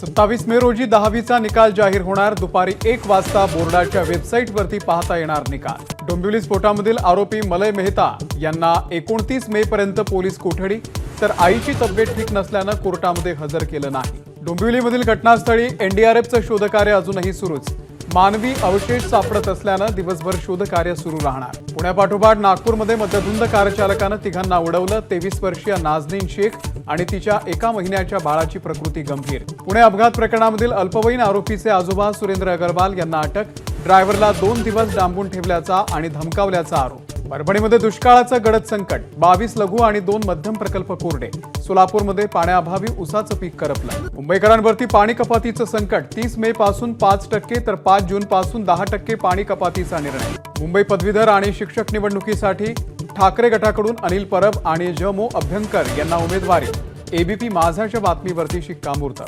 27 मे रोजी 10वीचा निकाल जाहीर होणार। दुपारी 1 वाजता बोर्डाच्या वेबसाईटवरती पाहता येणार निकाल। डोंबिवली स्फोटामधील आरोपी मलय मेहता यांना 29 मे पर्यंत पोलीस कोठडी, तर आईची तब्येत ठीक नसल्याने कोर्टामध्ये हजर केलं नाही। डोंबिवलीमधील घटनास्थळी एनडीआरएफचं शोधकार्य अजूनही सुरूच। मानवी अवशेष सापडत असल्याने दिवसभर शोधकार्य सुरू राहणार। पुण्यापाठोपाठ नागपूरमध्ये मध्यधुंद कार चालकाने तिघांना उडवलं। 23 वर्षीय नाझनीन शेख आणि तिच्या 1 महिन्याच्या बाळाची प्रकृती गंभीर। पुणे अपघात प्रकरणामधील अल्पवयीन आरोपीचे आजोबा सुरेंद्र अग्रवाल यांना अटक। ड्रायव्हरला 2 दिवस डांबून ठेवल्याचा आणि धमकावल्याचा आरोप। परभणीमध्ये दुष्काळाचं गडद संकट, 22 लघु आणि 2 मध्यम प्रकल्प कोरडे। सोलापूरमध्ये पाण्याअभावी ऊसाचं पीक करपलं। मुंबईकरांवरती पाणी कपातीचं संकट, 30 मे पासून 5% तर 5 जून पासून 10% पाणी कपातीचा निर्णय। मुंबई पदवीधर आणि शिक्षक निवडणुकीसाठी ठाकरे गटाकडून अनिल परब आणि जमो अभ्यंकर यांना उमेदवारी। एबीपी माझाच्या बातमीवरती शिक्कामोर्तब।